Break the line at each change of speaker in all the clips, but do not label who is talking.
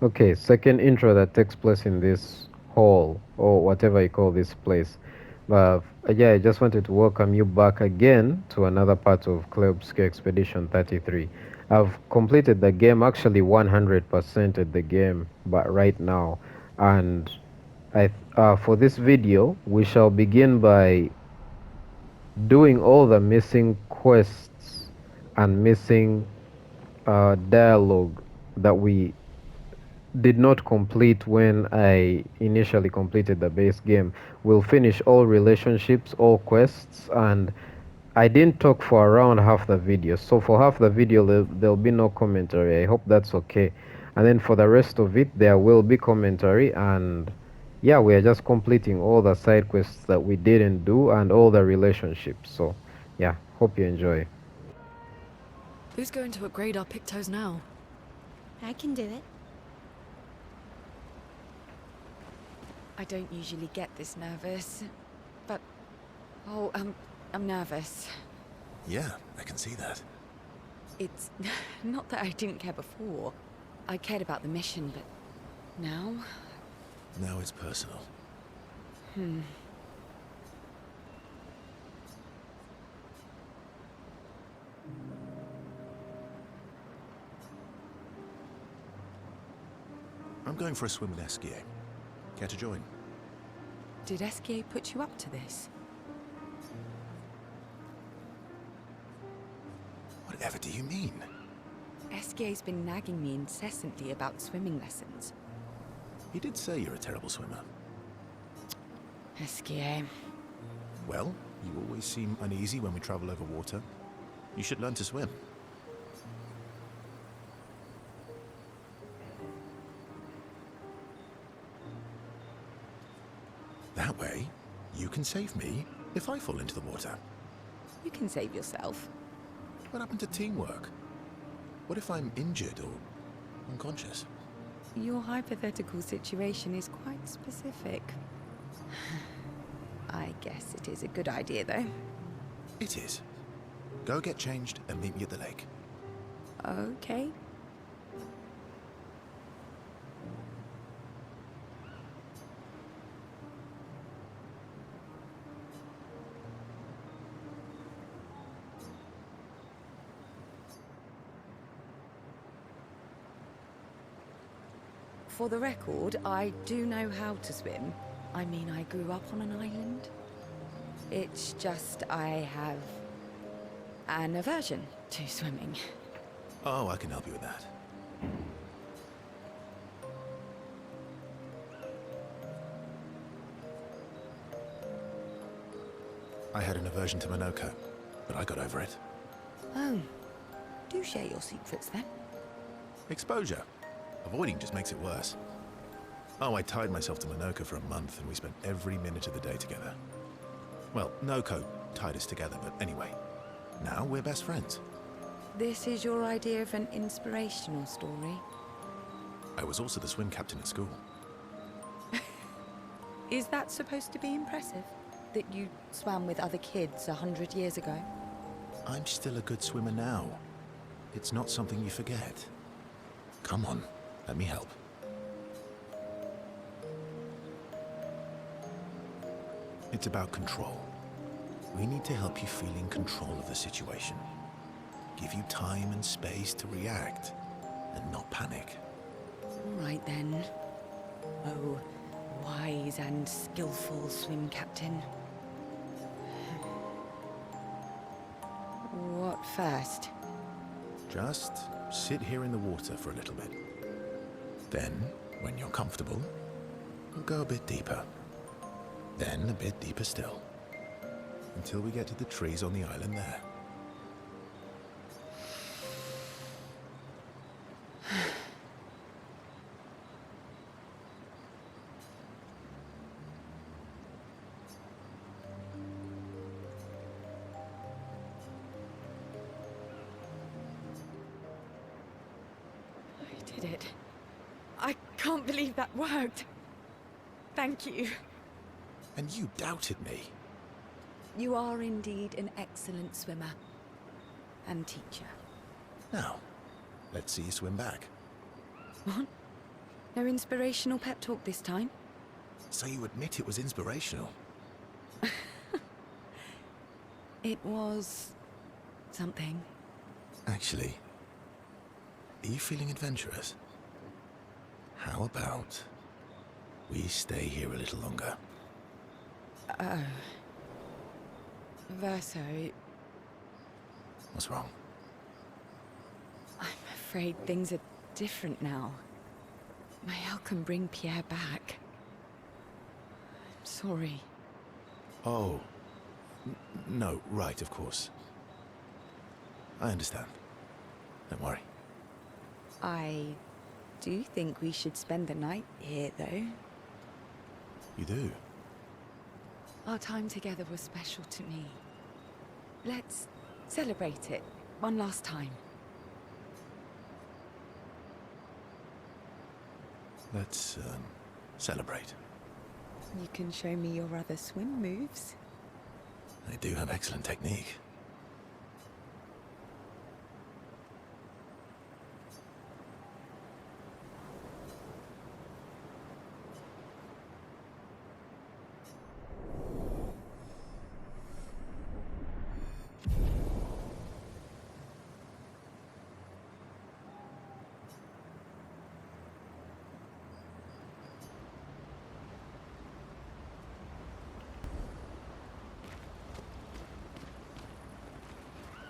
Okay, second intro that takes place in this hall or whatever you call this place. But yeah, I just wanted to welcome you back again to another part of Clair Obscur Expedition 33. I've completed the game, actually 100% at the game, but right now. And for this video, we shall begin by doing all the missing quests and missing dialogue that we did not complete when I initially completed the base game. We'll finish all relationships, all quests, and I didn't talk for around half the video. So for half the video, there'll be no commentary. I hope that's okay. And then for the rest of it, there will be commentary. And yeah, we are just completing all the side quests that we didn't do and all the relationships. So yeah, hope you enjoy.
Who's going to upgrade our Pictos now?
I can do it.
I don't usually get this nervous, but... Oh, I'm nervous.
Yeah, I can see that.
It's not that I didn't care before. I cared about the mission, but now?
Now it's personal. I'm going for a swim with Esquier. Care to join?
Did Esquier put you up to this?
Whatever do you mean?
Esquier's been nagging me incessantly about swimming lessons.
He did say you're a terrible swimmer.
Esquier.
Well, you always seem uneasy when we travel over water. You should learn to swim. That way, you can save me if I fall into the water.
You can save yourself.
What happened to teamwork? What if I'm injured or unconscious?
Your hypothetical situation is quite specific. I guess it is a good idea, though.
It is. Go get changed and meet me at the lake.
Okay. For the record, I do know how to swim. I mean, I grew up on an island. It's just I have an aversion to swimming.
Oh, I can help you with that. I had an aversion to Monoco, but I got over it.
Oh, do share your secrets then.
Exposure. Avoiding just makes it worse. Oh, I tied myself to Monoco for a month and we spent every minute of the day together. Well, Noco tied us together, but anyway. Now we're best friends.
This is your idea of an inspirational story?
I was also the swim captain at school.
Is that supposed to be impressive? That you swam with other kids 100 years ago?
I'm still a good swimmer now. It's not something you forget. Come on, let me help. It's about control. We need to help you feel in control of the situation. Give you time and space to react, and not panic.
All right then. Oh, wise and skillful swim captain. What first?
Just sit here in the water for a little bit. Then, when you're comfortable, we'll go a bit deeper. Then a bit deeper still. Until we get to the trees on the island there.
I did it. I can't believe that worked. Thank you.
And you doubted me.
You are indeed an excellent swimmer. And teacher.
Now, let's see you swim back.
What? No inspirational pep talk this time?
So you admit it was inspirational?
It was... something.
Actually, are you feeling adventurous? How about we stay here a little longer?
Verso,
What's wrong?
I'm afraid things are different now. Mael can bring Pierre back. I'm sorry.
Oh. No, right, of course. I understand. Don't worry.
I do think we should spend the night here, though.
You do?
Our time together was special to me. Let's celebrate it one last time.
Let's, celebrate.
You can show me your other swim moves.
I do have excellent technique.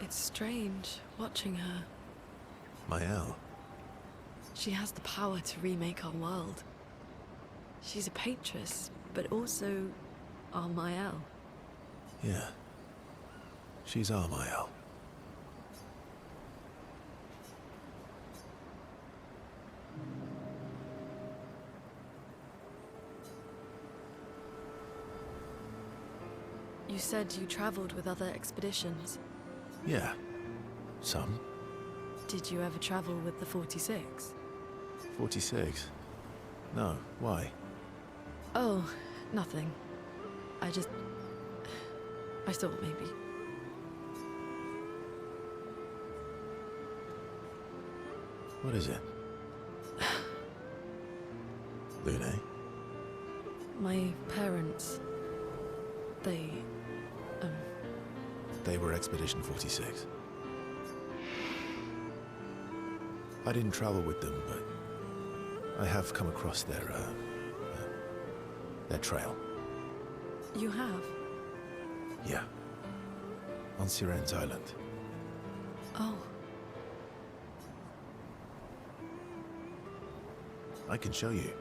It's strange watching her.
Mael.
She has the power to remake our world. She's a patroness, but also our Mael.
Yeah. She's our Mael.
You said you traveled with other expeditions.
Yeah. Some.
Did you ever travel with the 46?
46. No, why?
Oh, nothing. I thought maybe.
What is it? Lune?
My parents, they
They were Expedition 46. I didn't travel with them, but I have come across their trail.
You have?
Yeah. On Siren's Island.
Oh,
I can show you,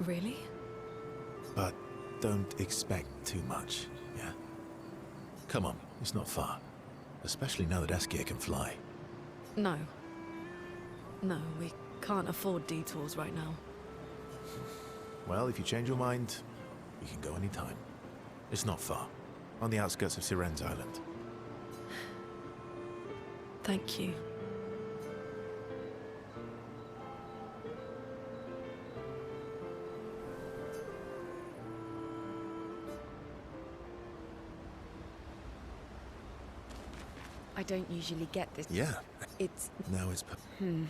really?
but don't expect too much, yeah? Come on, it's not far. Especially now that Askia can fly.
No. No, we can't afford detours right now.
Well, if you change your mind, you can go anytime. It's not far. On the outskirts of Siren's Island.
Thank you.
I don't usually get this.
Yeah.
It's...
Now it's... You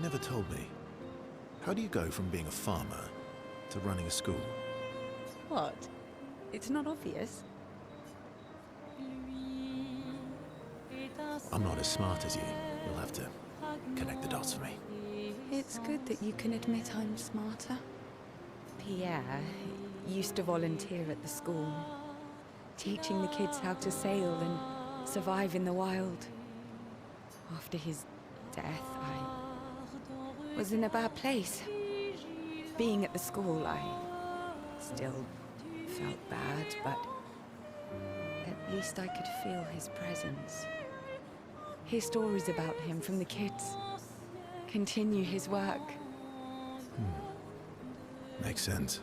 never told me. How do you go from being a farmer to running a school?
What? It's not obvious.
I'm not as smart as you. You'll have to connect the dots for me.
It's good that you can admit I'm smarter. Pierre used to volunteer at the school, teaching the kids how to sail and survive in the wild. After his death, I was in a bad place. Being at the school, I still felt bad, but at least I could feel his presence. Hear stories about him from the kids. Continue his work.
Makes sense.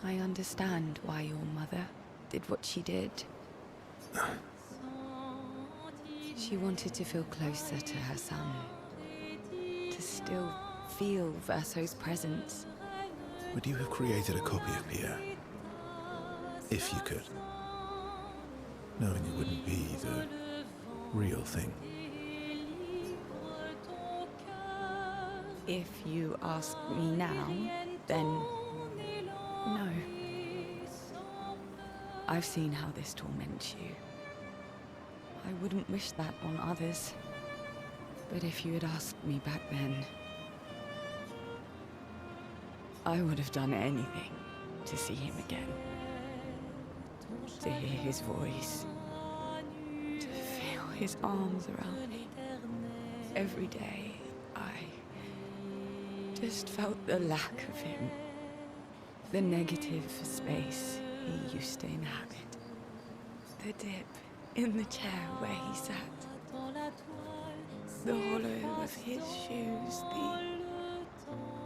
I understand why your mother did what she did. She wanted to feel closer to her son. To still feel Verso's presence.
Would you have created a copy of Pierre? If you could. Knowing it wouldn't be the real thing.
If you ask me now, then no. I've seen how this torments you. I wouldn't wish that on others. But if you had asked me back then, I would have done anything to see him again. To hear his voice. To feel his arms around me. Every day, I just felt the lack of him. The negative space he used to inhabit. The dip in the chair where he sat. The hollow of his shoes. The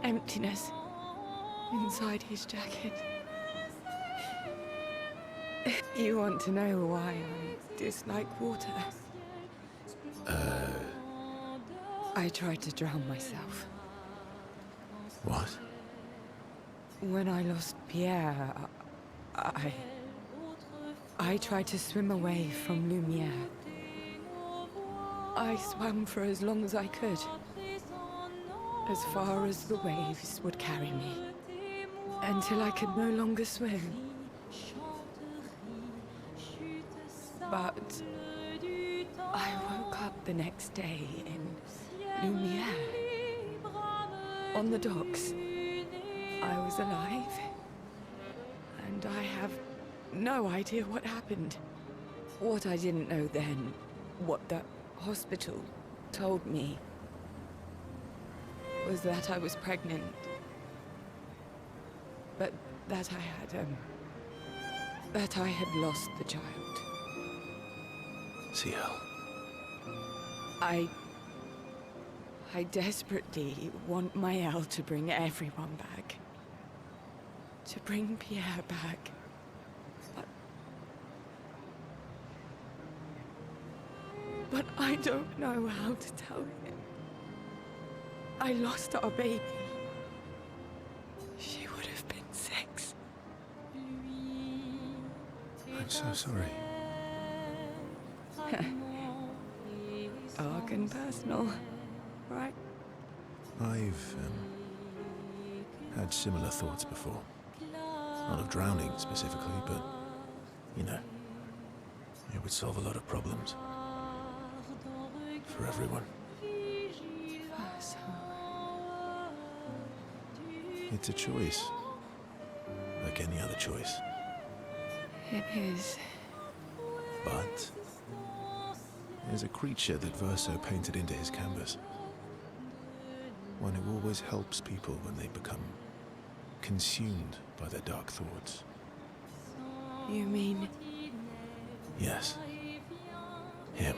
emptiness inside his jacket. You want to know why I dislike water? I tried to drown myself.
What?
When I lost Pierre, I tried to swim away from Lumiere. I swam for as long as I could. As far as the waves would carry me. Until I could no longer swim. But I woke up the next day in Lumiere. On the docks. I was alive. And I have no idea what happened. What I didn't know then, what the hospital told me, was that I was pregnant. But that I had lost the child.
CL.
I desperately want Maëlle to bring everyone back. To bring Pierre back. But I don't know how to tell him. I lost our baby. She would have been 6.
I'm so sorry.
Dark and personal, right?
I've had similar thoughts before. Not of drowning specifically, but, you know, it would solve a lot of problems. For everyone.
Verso.
It's a choice. Like any other choice.
It is.
But there's a creature that Verso painted into his canvas. One who always helps people when they become consumed by their dark thoughts.
You mean...
Yes. Him.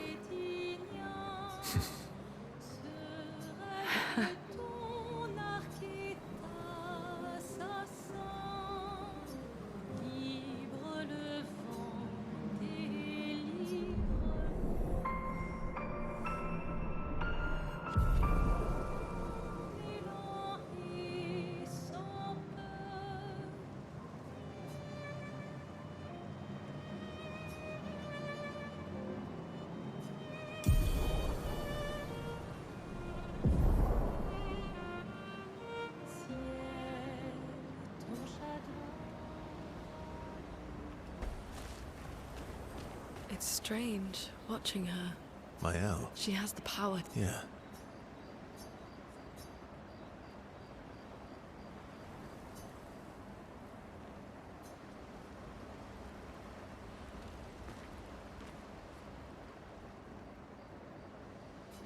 It's strange, watching her.
Maëlle?
She has the power.
Yeah.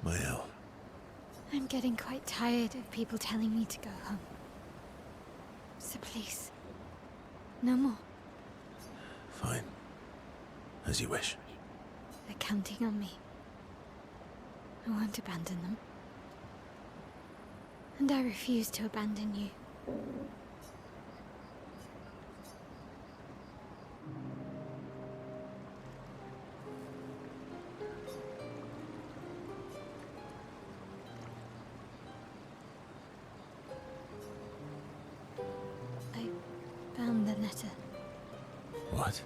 Maëlle.
I'm getting quite tired of people telling me to go home. So please, no more.
Fine. As you wish.
They're counting on me. I won't abandon them. And I refuse to abandon you. I found the letter.
What?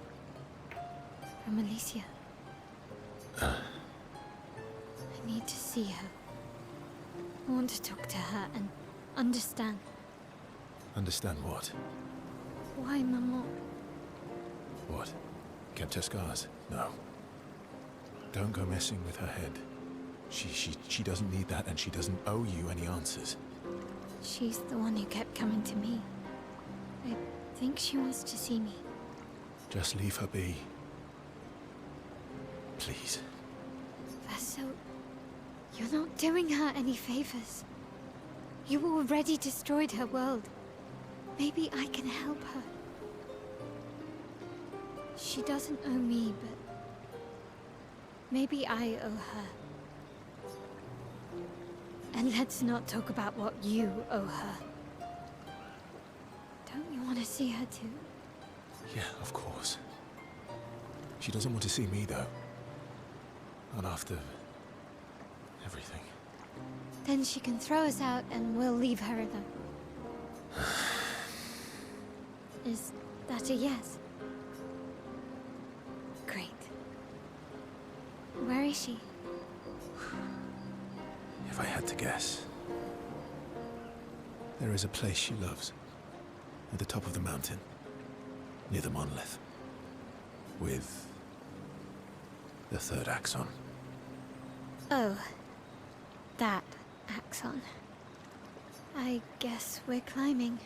From Alicia. I need to see her. I want to talk to her and understand.
Understand what?
Why Maman?
What? Kept her scars? No. Don't go messing with her head. She doesn't need that, and she doesn't owe you any answers.
She's the one who kept coming to me. I think she wants to see me.
Just leave her be. Please.
Verso, you're not doing her any favors. You already destroyed her world. Maybe I can help her. She doesn't owe me, but maybe I owe her. And let's not talk about what you owe her. Don't you want to see her too?
Yeah, of course. She doesn't want to see me, though. Not after everything.
Then she can throw us out and we'll leave her alone. Is that a yes? Great. Where is she?
If I had to guess, there is a place she loves. At the top of the mountain. Near the monolith. With the third axon.
Oh, that axon. I guess we're climbing.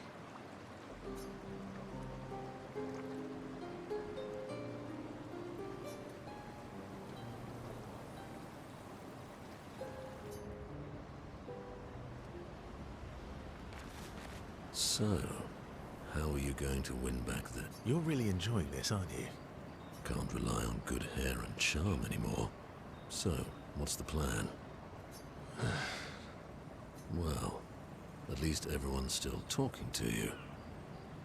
So, how are you going to win back the...
You're really enjoying this, aren't you?
Can't rely on good hair and charm anymore. So, what's the plan? Well, at least everyone's still talking to you.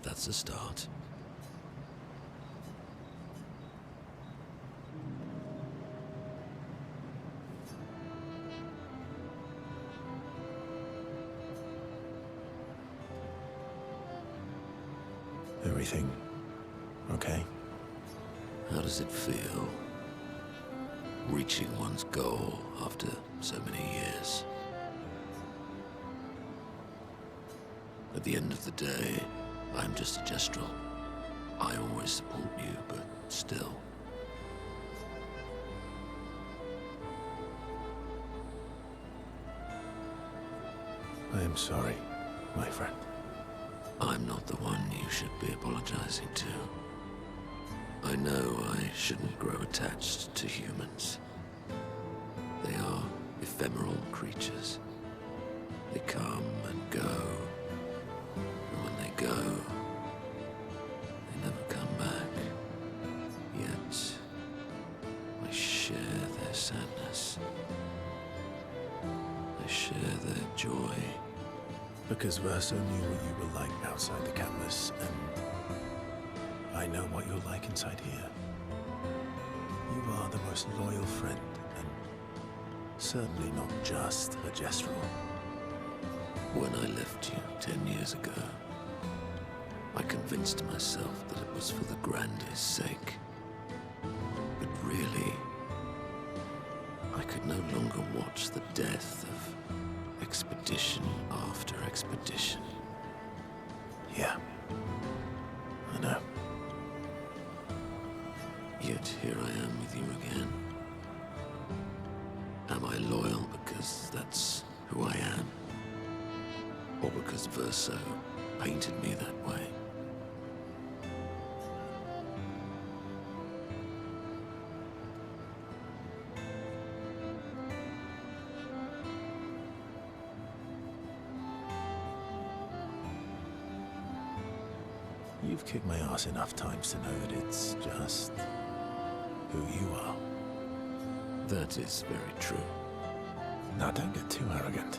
That's a start.
Everything okay?
How does it feel? Reaching one's goal after so many years. At the end of the day, I'm just a gestural. I always support you, but still.
I am sorry, my friend.
I'm not the one you should be apologizing to. I know I shouldn't grow attached to humans. They are ephemeral creatures. They come and go. And when they go, they never come back. Yet, I share their sadness. I share their joy.
Because Verso knew what you were like outside the canvas, and I know what you're like inside here. You are the most loyal friend, and certainly not just a gestural.
When I left you 10 years ago, I convinced myself that it was for the grandest sake. But really, I could no longer watch the death of expedition after expedition.
Yeah, I know.
Yet here I am with you again. Am I loyal because that's who I am? Or because Verso painted me that way?
You've kicked my ass enough times to know that it's just who you are.
That is very true.
Now don't get too arrogant.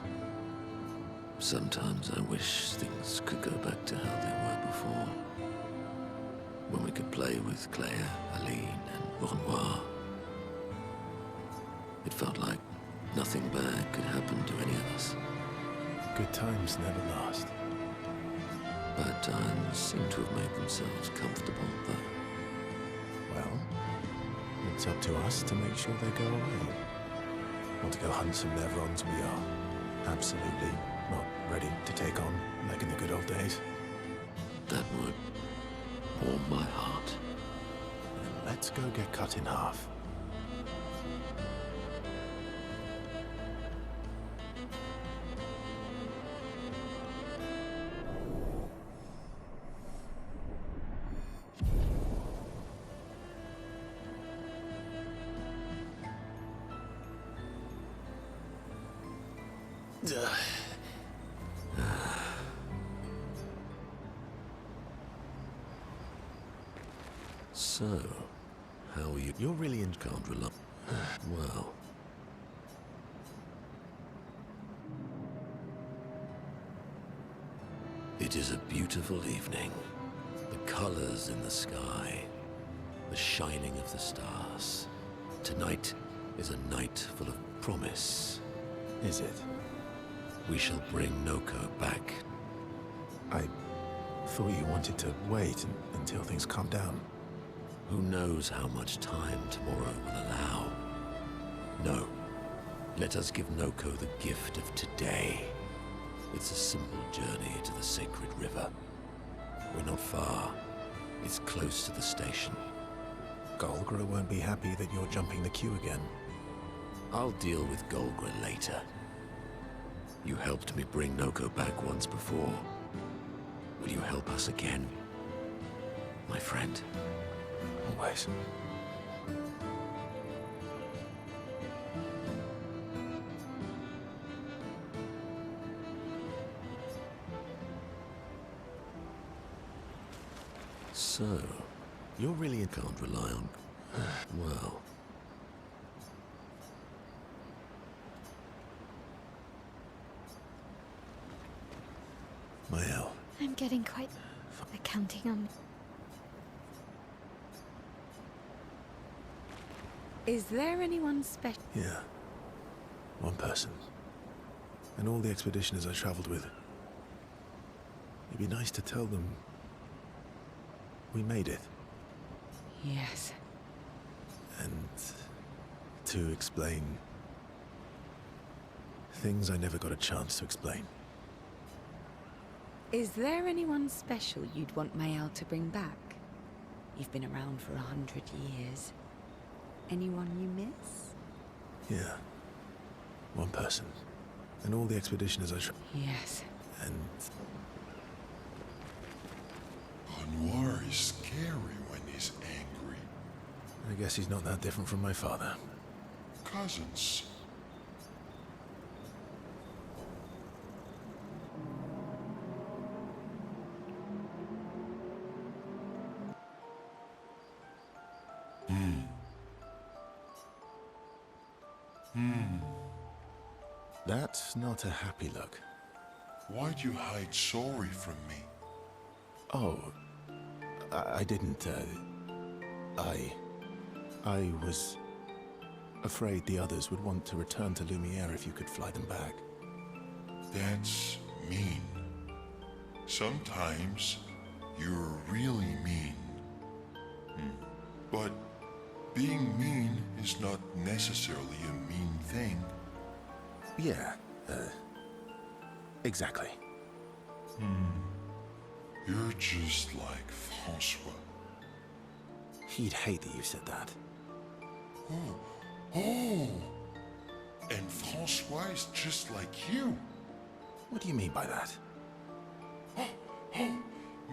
Sometimes I wish things could go back to how they were before. When we could play with Clair, Aline, and Renoir. It felt like nothing bad could happen to any of us.
Good times never last.
Bad times seem to have made themselves comfortable, though.
it's up to us to make sure they go away. Want to go hunt some Nevrons? We are absolutely not ready to take on like in the good old days.
That would warm my heart.
Then let's go get cut in half.
So, how are you?
You're really in...
Can't rely. Well. It is a beautiful evening. The colors in the sky. The shining of the stars. Tonight is a night full of promise.
Is it?
We shall bring Monoco back.
I thought you wanted to wait until things calm down.
Who knows how much time tomorrow will allow? No. Let us give Monoco the gift of today. It's a simple journey to the sacred river. We're not far. It's close to the station.
Golgra won't be happy that you're jumping the queue again.
I'll deal with Golgra later. You helped me bring Monoco back once before. Will you help us again, my friend?
Always.
So,
You're really...
can't rely on... well...
Mael.
I'm getting quite... They're counting on me.
Is there anyone special?
Yeah. One person. And all the expeditioners I traveled with. It'd be nice to tell them... we made it.
Yes.
And... to explain... things I never got a chance to explain.
Is there anyone special you'd want Mael to bring back? You've been around for 100 years. Anyone you miss?
Yeah. One person. And all the expeditioners I
Yes.
And...
Anwar is scary when he's angry.
I guess he's not that different from my father.
Cousins.
That's not a happy look.
Why'd you hide sorry from me?
Oh, I didn't, I was afraid the others would want to return to Lumiere if you could fly them back.
That's mean. Sometimes you're really mean. But being mean is not necessarily a mean thing.
Yeah, exactly.
You're just like Francois.
He'd hate that you said that.
Oh! And Francois is just like you.
What do you mean by that?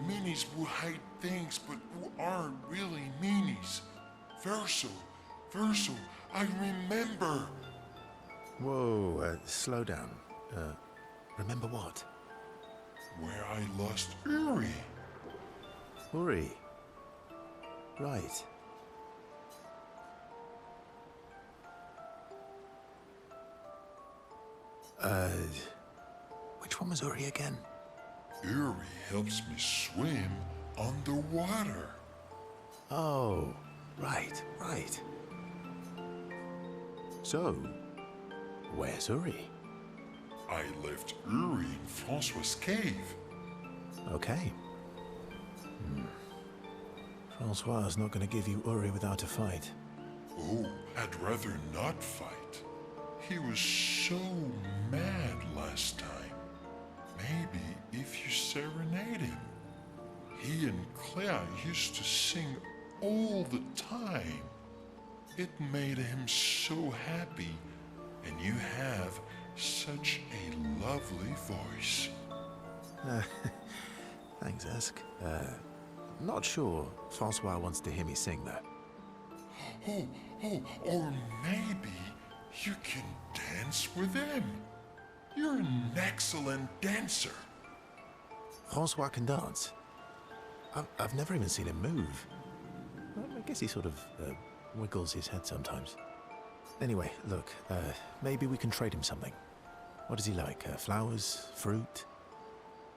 Meanies who hide things but who aren't really meanies. Verso, I remember.
Whoa, slow down. Remember what?
Where I lost Uri.
Uri. Right. Which one was Uri again?
Uri helps me swim underwater.
Oh, right. So, where's Uri?
I left Uri in Francois' cave.
Okay. Francois is not going to give you Uri without a fight.
Oh, I'd rather not fight. He was so mad last time. Maybe if you serenade him. He and Claire used to sing all the time. It made him so happy, and you have such a lovely voice.
Thanks, Ask. Not sure Francois wants to hear me sing, though.
Or maybe you can dance with him. You're an excellent dancer.
Francois can dance. I've never even seen him move. I guess he sort of wiggles his head sometimes. Anyway, look, maybe we can trade him something. What does he like? Flowers? Fruit?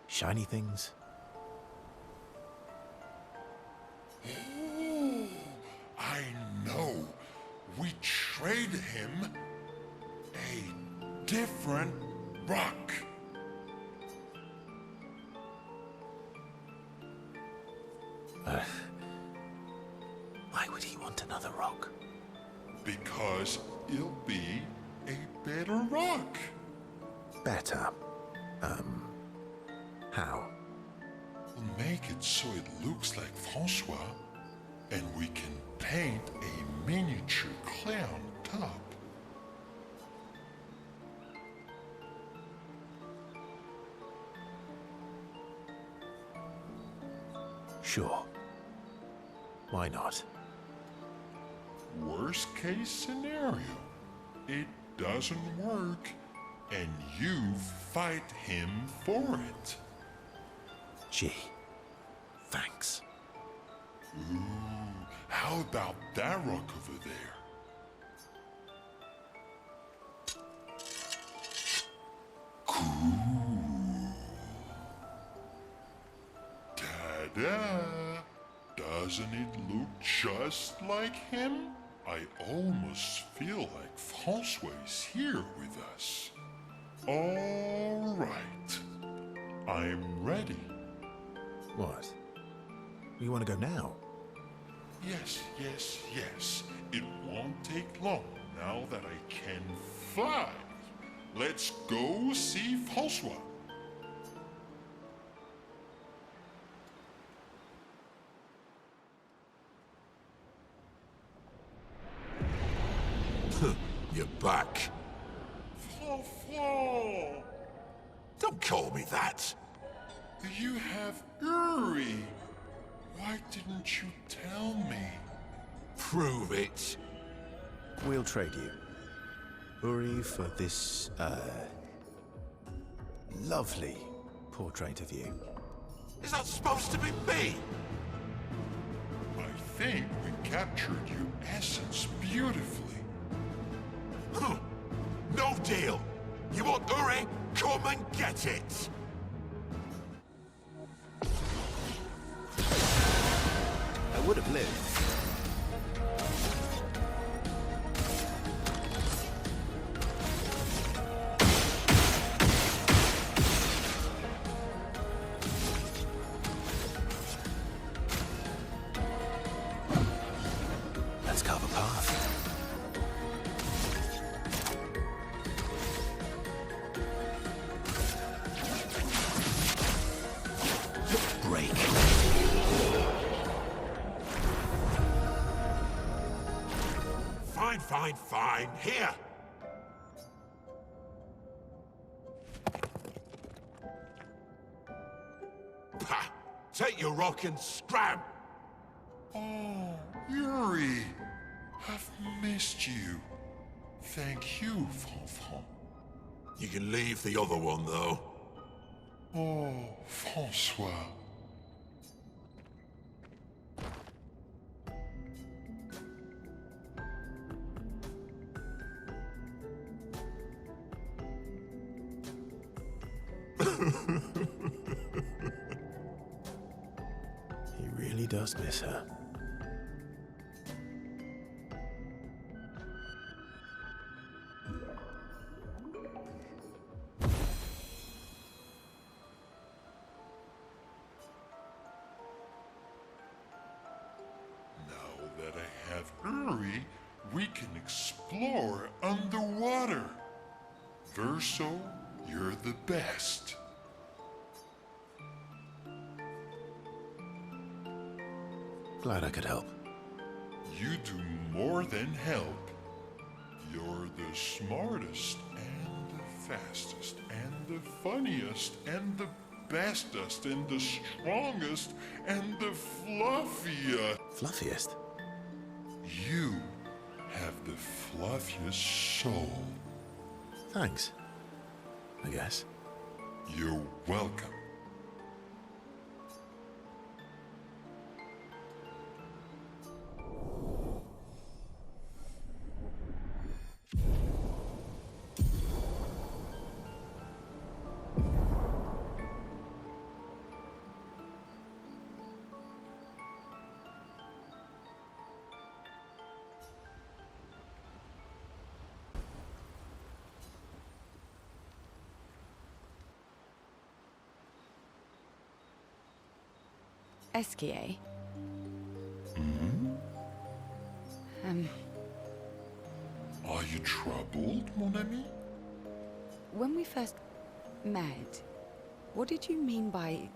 Shiny things?
Oh, I know. We trade him a different rock.
Why would he want another rock?
Because it'll be a better rock.
Better. How?
We'll make it so it looks like Francois, and we can paint a miniature clown top.
Sure. Why not?
Worst case scenario, it doesn't work, and you fight him for it.
Gee, thanks.
Ooh, how about that rock over there? Cool. Ta-da! Doesn't it look just like him? I almost feel like Francois is here with us. All right. I'm ready.
What? You want to go now?
Yes. It won't take long now that I can fly. Let's go see Francois.
You're back.
Francois!
Don't call me that.
You have Uri. Why didn't you tell me?
Prove it.
We'll trade you. Uri for this, lovely portrait of you.
Is that supposed to be me?
I think we captured your essence beautifully.
No deal. You want Uri? Come and get it.
I would have lived. Let's carve a path. Break.
Fine. Here. Pah! Take your rock and scram.
Oh, Uri. I've missed you. Thank you, Francois.
You can leave the other one, though.
Oh, Francois.
He really does miss her.
Now that I have Uri, We can explore underwater. Verso, you're the best.
Glad I could help.
You do more than help. You're the smartest and the fastest and the funniest and the bestest and the strongest and the fluffiest.
Fluffiest?
You have the fluffiest soul.
Thanks. I guess.
You're welcome.
Esquier?
Are you troubled, mon ami?
When we first met, what did you mean by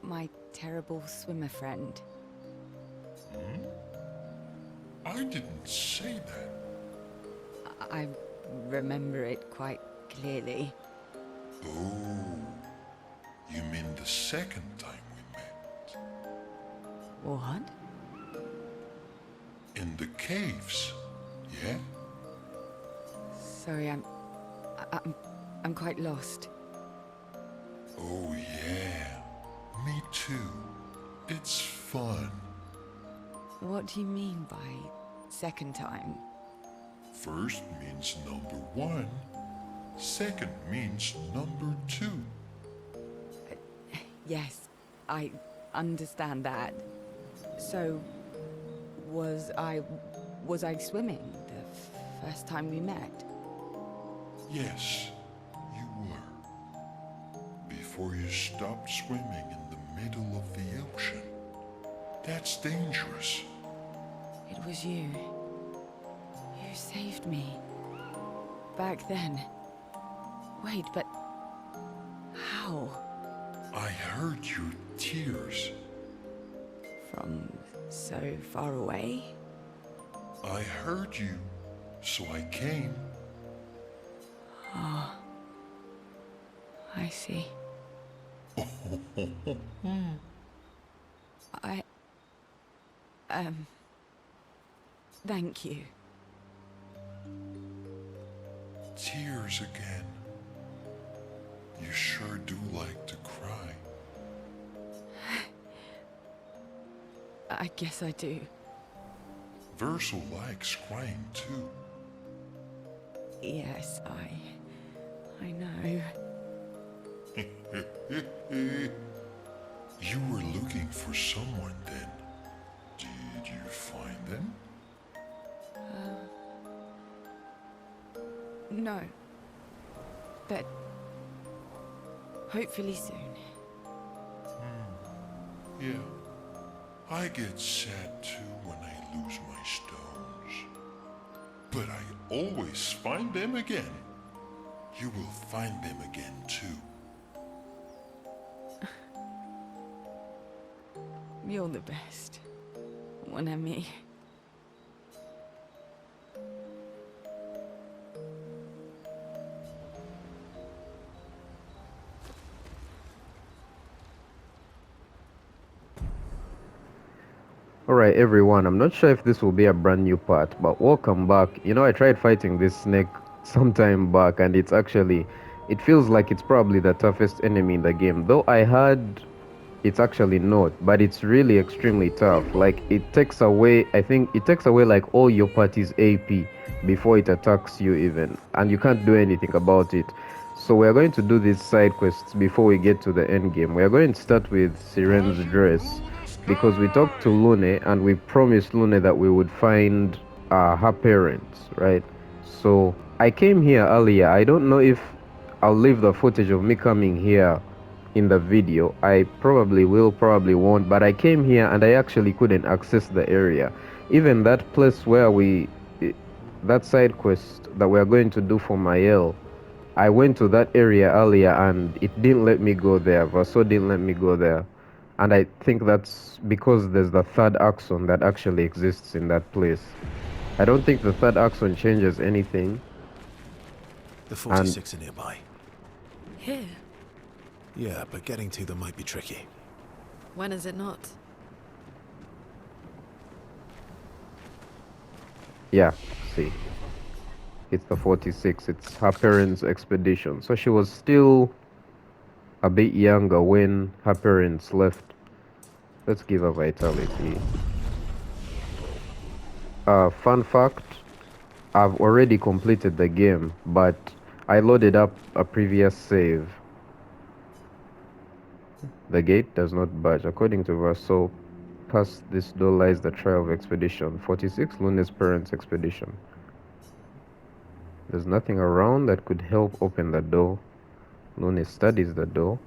my terrible swimmer friend?
I didn't say that.
I remember it quite clearly.
Oh, you mean the second time we met?
What?
In the caves, yeah?
Sorry, I'm quite lost.
Oh yeah, me too. It's fun.
What do you mean by second time?
First means number one. Second means number two.
Yes, I understand that. So, was I swimming the first time we met?
Yes, you were. Before you stopped swimming in the middle of the ocean. That's dangerous.
It was you. You saved me. Back then. Wait, but how?
I heard your tears.
From so far away?
I heard you, so I came.
Oh, I see. Thank you.
Tears again. You sure do like to cry.
I guess I do.
Verso likes crying too.
Yes, I know.
You were looking for someone then. Did you find them?
No. But hopefully soon.
Yeah. I get sad too when I lose my stones. But I always find them again. You will find them again too.
You're the best. Mon ami.
Alright everyone, I'm not sure if this will be a brand new part, but welcome back. You know, I tried fighting this snake some time back and it feels like it's probably the toughest enemy in the game. Though I heard it's actually not, but it's really extremely tough. Like I think it takes away like all your party's AP before it attacks you even, and you can't do anything about it. So we're going to do these side quests before we get to the end game. We're going to start with Siren's dress because we talked to Lune and we promised Lune that we would find her parents, right? So I came here earlier. I don't know if I'll leave the footage of me coming here in the video. I probably will, probably won't, but I came here and I actually couldn't access the area. Even that place where that side quest that we are going to do for Mael, I went to that area earlier and it didn't let me go there. Verso didn't let me go there. And I think that's because there's the third axon that actually exists in that place. I don't think the third axon changes anything.
The
And
46 are nearby.
Here?
Yeah, but getting to them might be tricky.
When is it not?
yeah, see. It's the 46. It's her parents' expedition. So she was still a bit younger when her parents left. Let's give her vitality. Fun fact, I've already completed the game, but I loaded up a previous save. The gate does not budge. According to Verso, past this door lies the trial of expedition. 46, Lune's parents' expedition. There's nothing around that could help open the door. Lune studies the door.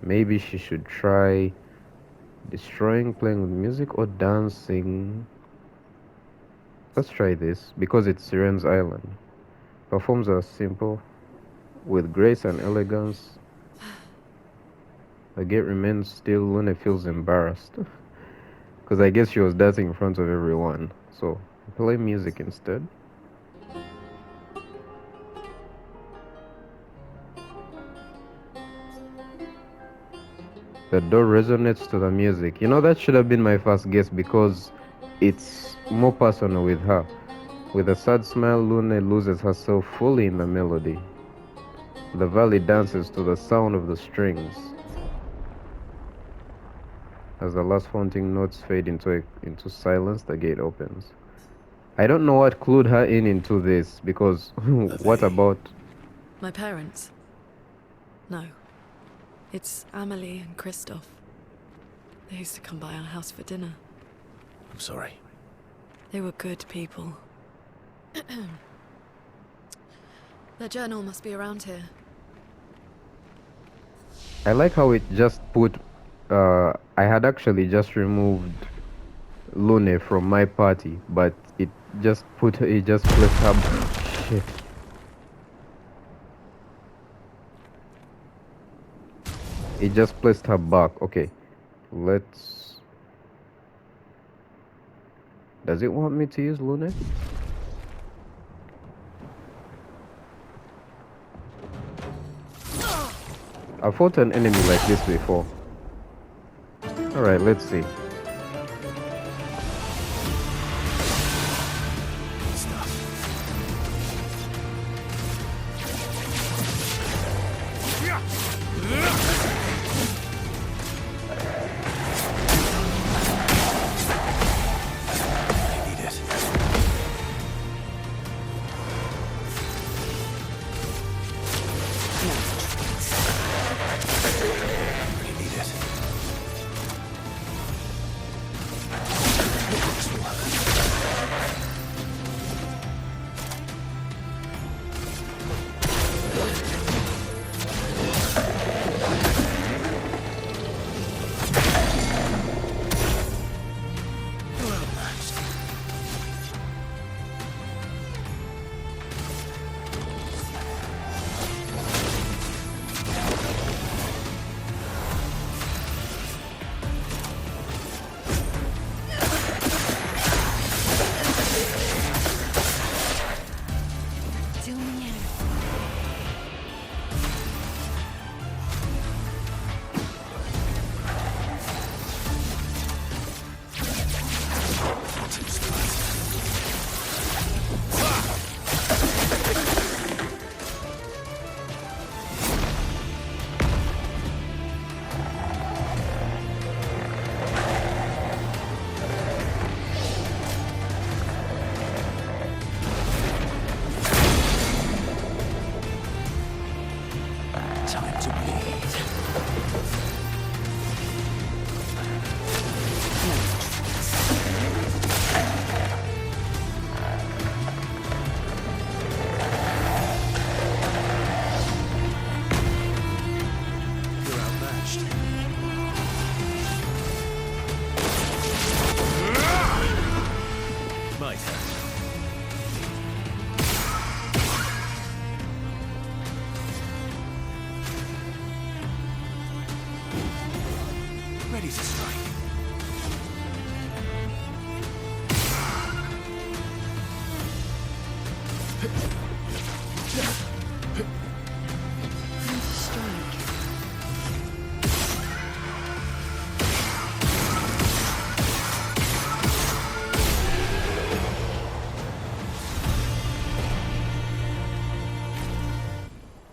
Maybe she should try destroying, playing with music, or dancing. Let's try this, because it's Siren's island. Performs are simple, with grace and elegance. The gate remains still. Lune feels embarrassed. Because I guess she was dancing in front of everyone. So, play music instead. The door resonates to the music. You know, that should have been my first guess because it's more personal with her. With a sad smile, Lune loses herself fully in the melody. The valley dances to the sound of the strings. As the last haunting notes fade into silence, the gate opens. I don't know what clued her into this because what about...
My parents? No. It's Amelie and Christoph. They used to come by our house for dinner.
I'm sorry.
They were good people. Their journal must be around here.
I like how it just put... I had actually just removed Lune from my party, but it just placed her... Shit. It just placed her back. Okay. Let's... Does it want me to use Lune? I fought an enemy like this before. Alright, let's see.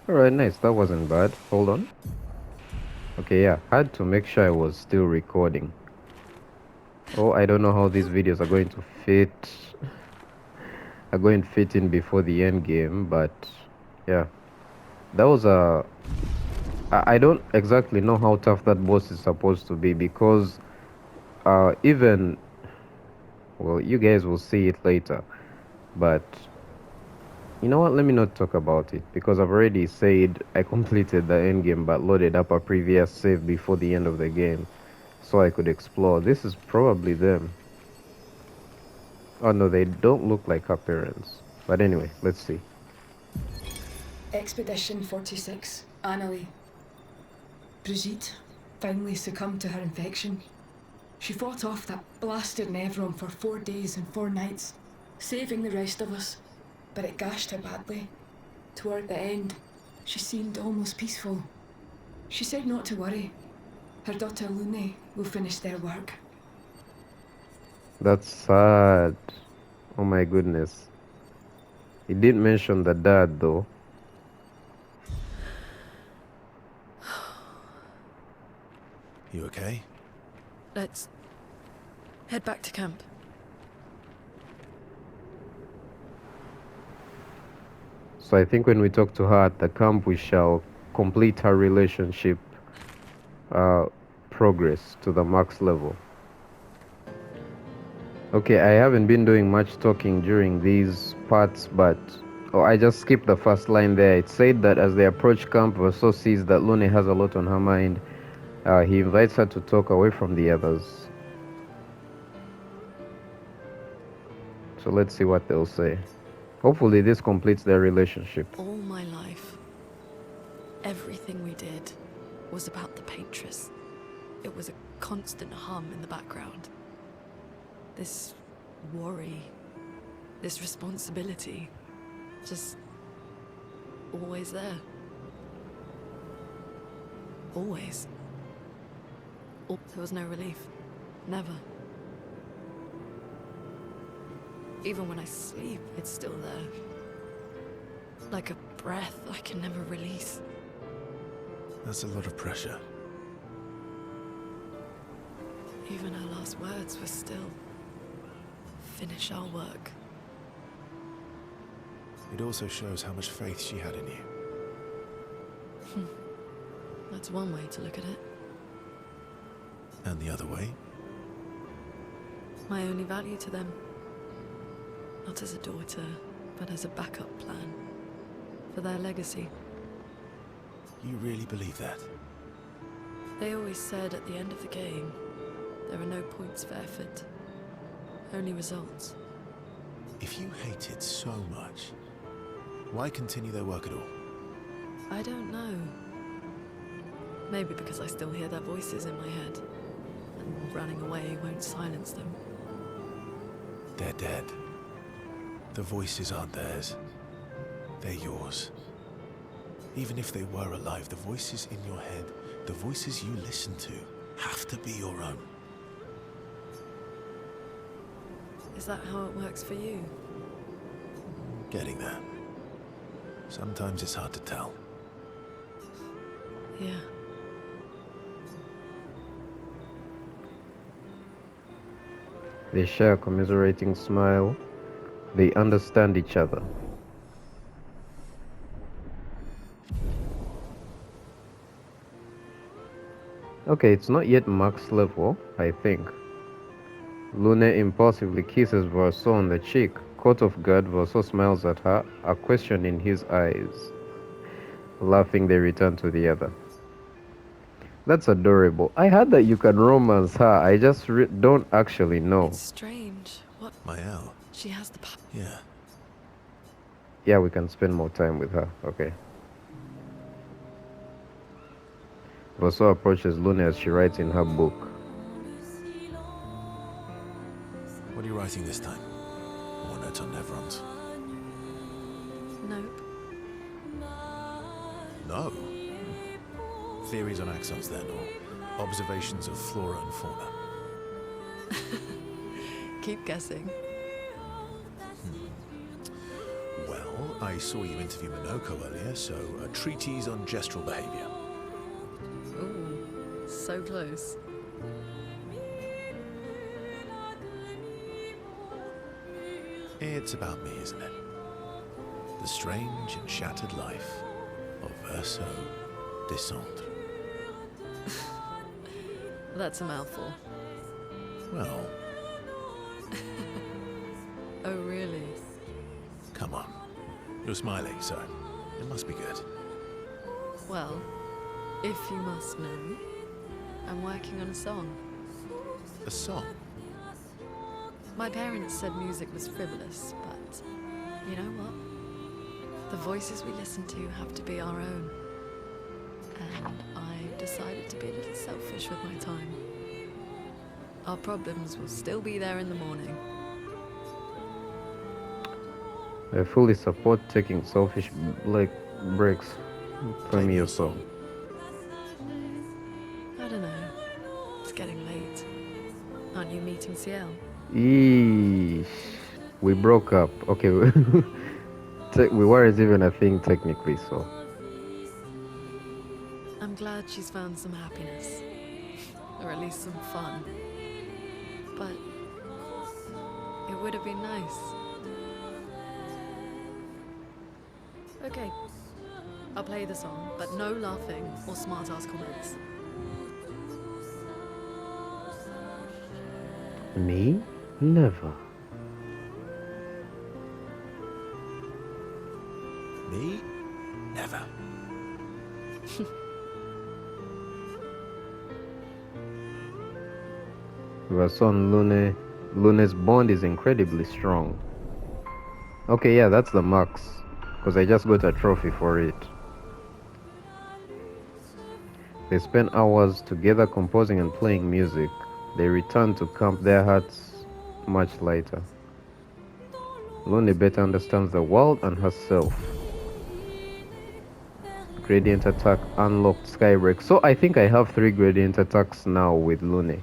Alright, nice. That wasn't bad. Hold on. Okay, yeah. Had to make sure I was still recording. Oh, I don't know how these videos are going to fit in before the end game, but yeah. That was a I don't exactly know how tough that boss is supposed to be because even well, you guys will see it later. But you know what? Let me not talk about it because I've already said I completed the end game but loaded up a previous save before the end of the game so I could explore. This is probably them. Oh no, they don't look like her parents. But anyway, let's see.
Expedition 46, Annalie. Brigitte finally succumbed to her infection. She fought off that blasted Nevron for 4 days and 4 nights, saving the rest of us, but it gashed her badly. Toward the end, she seemed almost peaceful. She said not to worry. Her daughter Lune will finish their work.
That's sad. Oh my goodness. He didn't mention the dad though.
You okay?
Let's head back to camp.
So I think when we talk to her at the camp, we shall complete her relationship progress to the max level. Okay, I haven't been doing much talking during these parts, but I just skipped the first line there. It said that as they approach camp, Verso sees that Lune has a lot on her mind. He invites her to talk away from the others. So let's see what they'll say. Hopefully this completes their relationship.
All my life, everything we did was about the Paintress. It was a constant hum in the background. This worry, this responsibility, just always there. Always. There was no relief. Never. Even when I sleep, it's still there. Like a breath I can never release.
That's a lot of pressure.
Even her last words were still, finish our work.
It also shows how much faith she had in you.
That's one way to look at it.
And the other way?
My only value to them. Not as a daughter, but as a backup plan. For their legacy.
You really believe that?
They always said at the end of the game, there are no points for effort. Only results.
If you hate it so much, why continue their work at all?
I don't know. Maybe because I still hear their voices in my head. And running away won't silence them.
They're dead. The voices aren't theirs. They're yours. Even if they were alive, the voices in your head, the voices you listen to, have to be your own.
Is that how it works for you?
Getting there. Sometimes it's hard to tell.
Yeah.
They share a commiserating smile. They understand each other. Okay, it's not yet max level, I think. Lune impulsively kisses Verso on the cheek. Caught off guard, Verso smiles at her, a question in his eyes. Laughing, they return to the other. That's adorable. I heard that you can romance her. I just don't actually know.
It's strange. What?
Mael?
She has the power.
Yeah.
Yeah, we can spend more time with her. Okay. Verso approaches Lune as she writes in her book.
What are you writing this time? More notes on Nevrons?
Nope.
No. Theories on axons then, or observations of flora and fauna?
Keep guessing.
Well, I saw you interview Monoco earlier, so a treatise on gestural behavior.
Ooh, so close.
It's about me, isn't it? The strange and shattered life of Verso Descendre.
That's a mouthful.
Well,
Oh, really?
come on. You're smiling, so it must be good.
Well, if you must know, I'm working on a song.
A song?
My parents said music was frivolous, but you know what? The voices we listen to have to be our own. And I've decided to be a little selfish with my time. Our problems will still be there in the morning.
I fully support taking selfish breaks
Play
from
me
your
a
song.
I don't know. It's getting late. Aren't you meeting CL?
Eesh. We broke up. Okay, we weren't even a thing technically, so.
I'm glad she's found some happiness. Or at least some fun. But it would have been nice. Okay. I'll play the song, but no laughing or smart-ass comments.
Me? Never.
Me? Never.
Verso and Lune's bond is incredibly strong. Okay, yeah, that's the max. Because I just got a trophy for it. They spent hours together composing and playing music. They returned to camp, their hearts much lighter. Lune better understands the world and herself. Gradient attack unlocked skybreak. So I think I have 3 gradient attacks now with Lune.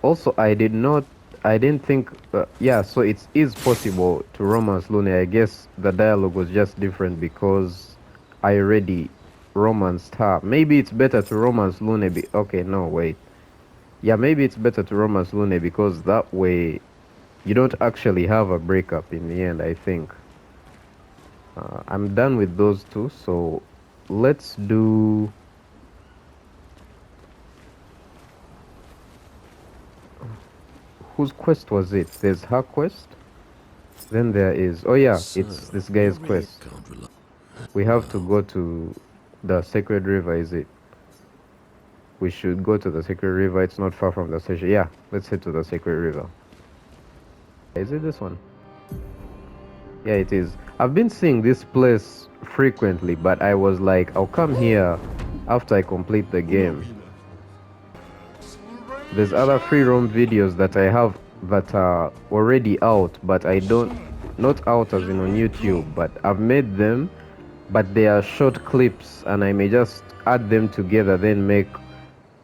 Also, I didn't think, yeah, so it is possible to romance Lune. I guess the dialogue was just different because I already romanced her. Maybe it's better to romance Lune. Okay, no, wait. Yeah, maybe it's better to romance Lune because that way you don't actually have a breakup in the end, I think. I'm done with those two, so let's do... Whose quest was it? There's her quest? Then there is... Oh yeah,
So,
it's this guy's
you really
quest.
can't rely.
We have to
Well.
go to the Sacred River, is it? We should go to the Sacred River. It's not far from the station. Yeah, let's head to the Sacred River. Is it this one? Yeah, it is. I've been seeing this place frequently, but I was like, I'll come here after I complete the game. There's other free roam videos that I have that are already out, but I don't... Not out as in on YouTube, but I've made them, but they are short clips, and I may just add them together, then make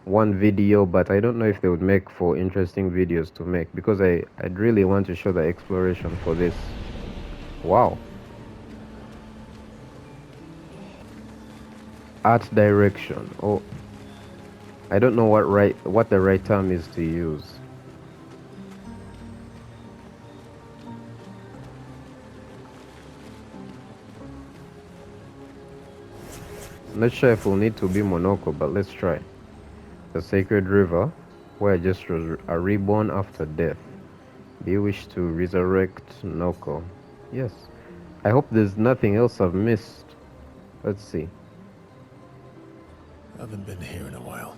one video, but I don't know if they would make for interesting videos to make, because I'd really want to show the exploration for this. Wow. Art direction. Oh, I don't know what the right term is to use. Not sure if we'll need to be Monoco, but let's try. The Sacred River, where gestures are reborn after death. Do you wish to resurrect Noko? Yes. I hope there's nothing else I've missed. Let's see.
Haven't been here in a while.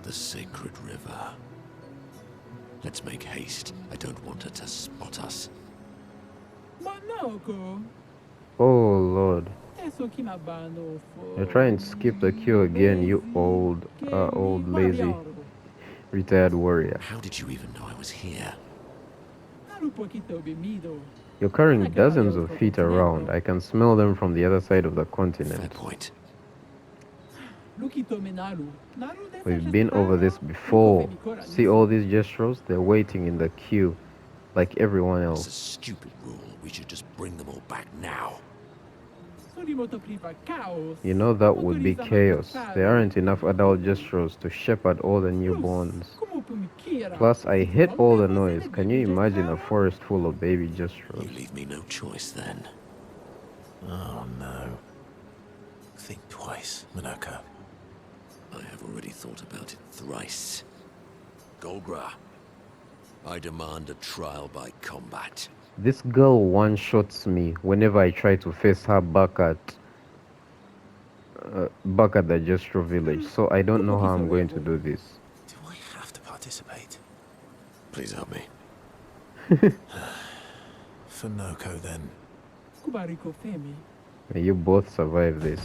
The Sacred River. Let's make haste. I don't want her to spot us.
Monoco,
Oh Lord.
eso que me abandonou.
You're trying to skip the queue again, you old lazy retired warrior.
How did you even know I was here?
You're carrying dozens of feet around. I can smell them from the other side of the
Fair
continent.
point.
We've been over this before. See all these gestures? They're waiting in the queue like everyone
It's a
else.
stupid rule. We should just bring them all back now.
You know that would be chaos. There aren't enough adult gestures to shepherd all the newborns. Plus, I hate all the noise. Can you imagine a forest full of baby
You
gestures?
leave me no choice then.
Oh no. Think twice, Monoco.
I have already thought about it thrice. Golgra, I demand a trial by combat.
This girl one-shots me whenever I try to face her back at the gesture village, so I don't know how I'm going to do this.
Do I have to participate?
Please help me.
For Noco then.
May you both survive this.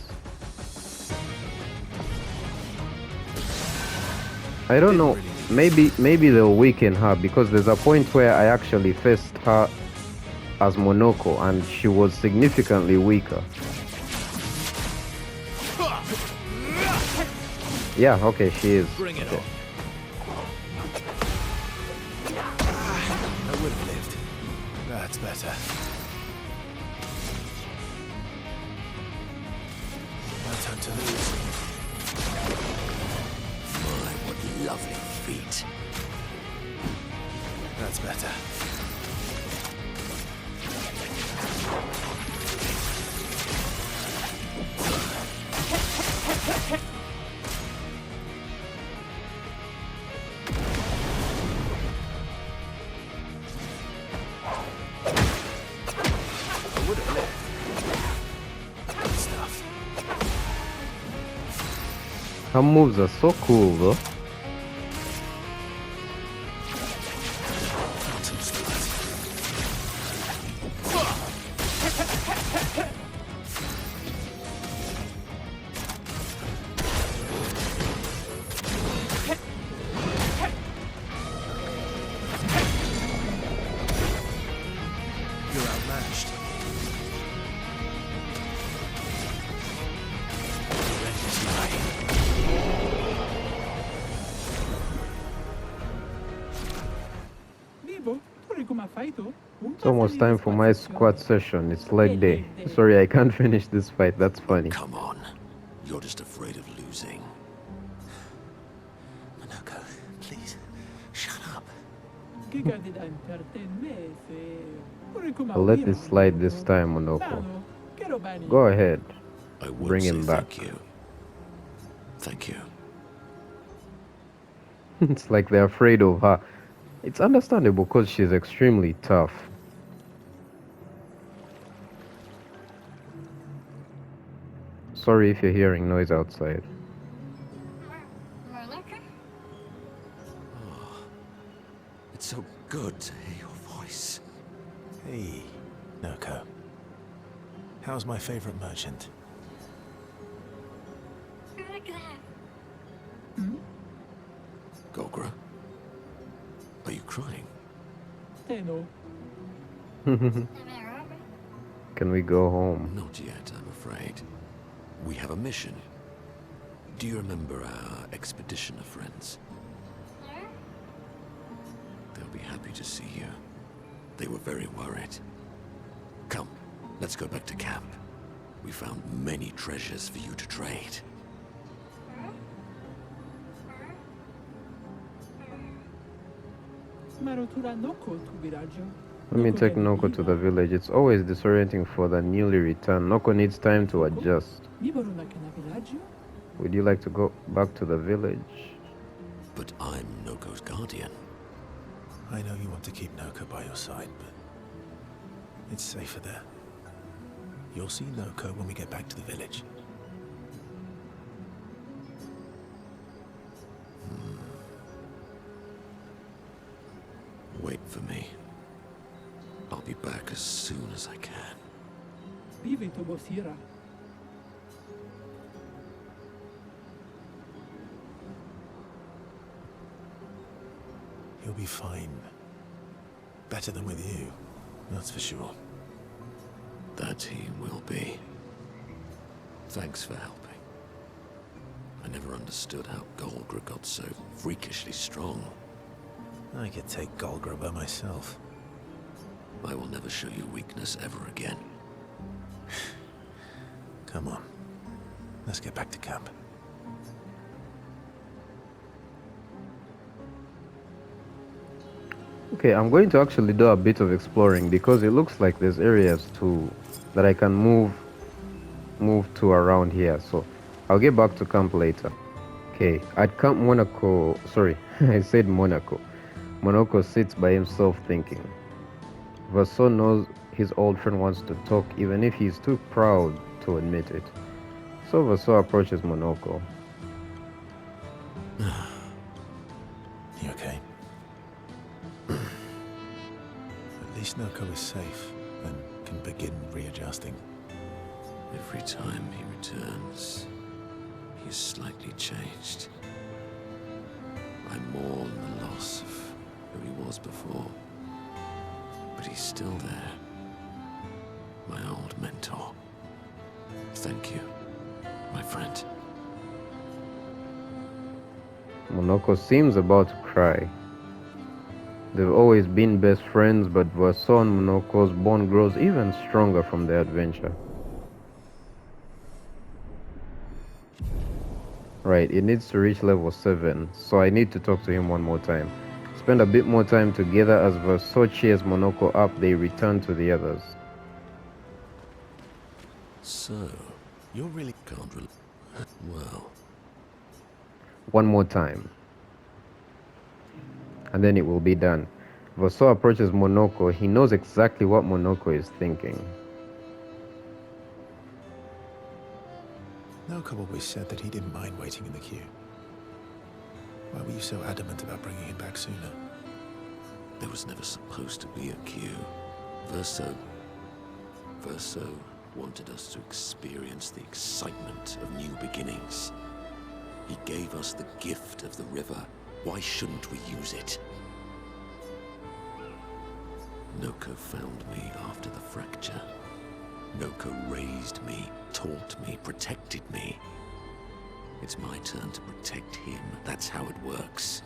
I don't know, maybe they'll weaken her, because there's a point where I actually faced her as Monoco and she was significantly weaker. Yeah, okay, she is.
Bring it
Okay.
on. I would have lived. That's better. No time to lose.
My, what lovely feet.
That's better. I would have lived. Good stuff.
Her moves are so cool though.
Some stars. You're outmatched. Horrendous lie.
It's almost time for my squat session. It's leg day. Sorry, I can't finish this fight. That's funny.
Come on. You're just afraid of losing.
Monoco, please, shut up.
I'll let this slide this time, Monoco. Go ahead.
I would
Bring
say
him back.
thank you. Thank you.
It's like they're afraid of her. It's understandable because she's extremely tough. Sorry if you're hearing noise outside.
It's so good to hear your voice.
Hey, Noco. How's my favorite merchant?
Golgra, are you crying?
Can we go home?
Not yet, I'm afraid. We have a mission. Do you remember our expeditioner friends? They'll be happy to see you. They were very worried. Come, let's go back to camp. We found many treasures for you to trade.
Let me take Noko to the village. It's always disorienting for the newly returned. Noko needs time to adjust. Would you like to go back to the village?
But I'm Noko's guardian.
I know you want to keep Noco by your side, but it's safer there. You'll see Noco when we get back to the village.
Wait for me. I'll be back as soon as I can.
He'll be fine. Better than with you, that's for sure.
That he will be. Thanks for helping. I never understood how Golgra got so freakishly strong.
I could take Golgra by myself.
I will never show you weakness ever again.
Come on. Let's get back to camp.
Okay, I'm going to actually do a bit of exploring because it looks like there's areas too that I can move to around here. So I'll get back to camp later. Okay, at Camp Monaco, sorry, I said Monaco. Monaco sits by himself thinking. Verso knows his old friend wants to talk even if he's too proud to admit it. So Verso approaches Monoco.
You okay? At least Noco is safe and can begin readjusting.
Every time he returns, he is slightly changed. I mourn the loss of who he was before, but he's still there. My old mentor. Thank you, my friend.
Monoco seems about to cry. They've always been best friends, but Verso and Monoco's bond grows even stronger from their adventure. Right, it needs to reach level 7, so I need to talk to him one more time. Spend a bit more time together. As Verso cheers Monoco up, they return to the others.
So,
You're really...
can't well,
One more time. And then it will be done. Verso approaches Monoco. He knows exactly what Monoco is thinking.
Noco always said that he didn't mind waiting in the queue. Why were you so adamant about bringing him back sooner?
there was never supposed to be a queue. Verso wanted us to experience the excitement of new beginnings. He gave us the gift of the river. Why shouldn't we use it? Noco found me after the fracture. Noco raised me, taught me, protected me. It's my turn to protect him. That's how it works.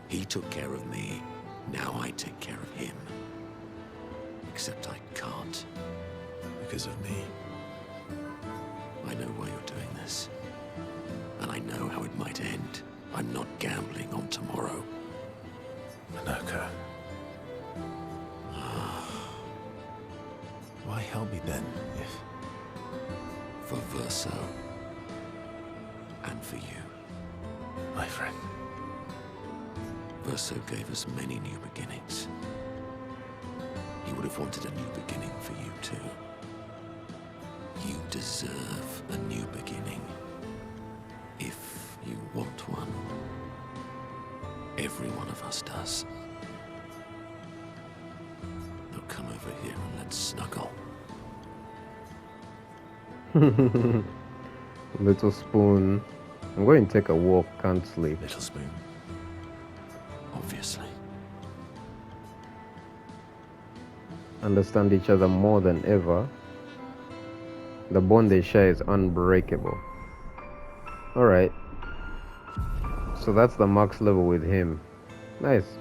He took care of me. Now I take care of him. Except I can't.
Because of me.
I know why you're doing this. And I know how it might end. I'm not gambling on tomorrow.
Monoco. Why help me then, if...
For Verso. And for you.
My friend.
Verso gave us many new beginnings. He would have wanted a new beginning for you too. You deserve a new beginning. If you want one. Every one of us does. Now come over here and let's snuggle.
Little spoon. I'm going to take a walk, can't sleep.
Little spoon.
Obviously.
Understand each other more than ever. The bond they share is unbreakable. Alright. So that's the max level with him. Nice.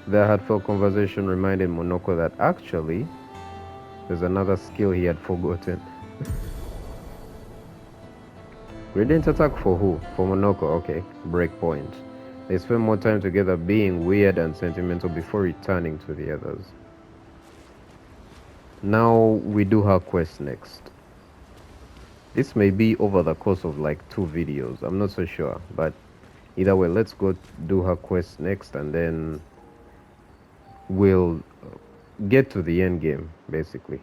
Their heartfelt conversation reminded Monoco that actually there's another skill he had forgotten. Gradient attack for who? For Monoco, okay. Breakpoint. They spend more time together being weird and sentimental before returning to the others. Now we do her quest next. This may be over the course of like 2 videos. I'm not so sure, but either way, let's go do her quest next and then we'll get to the end game basically.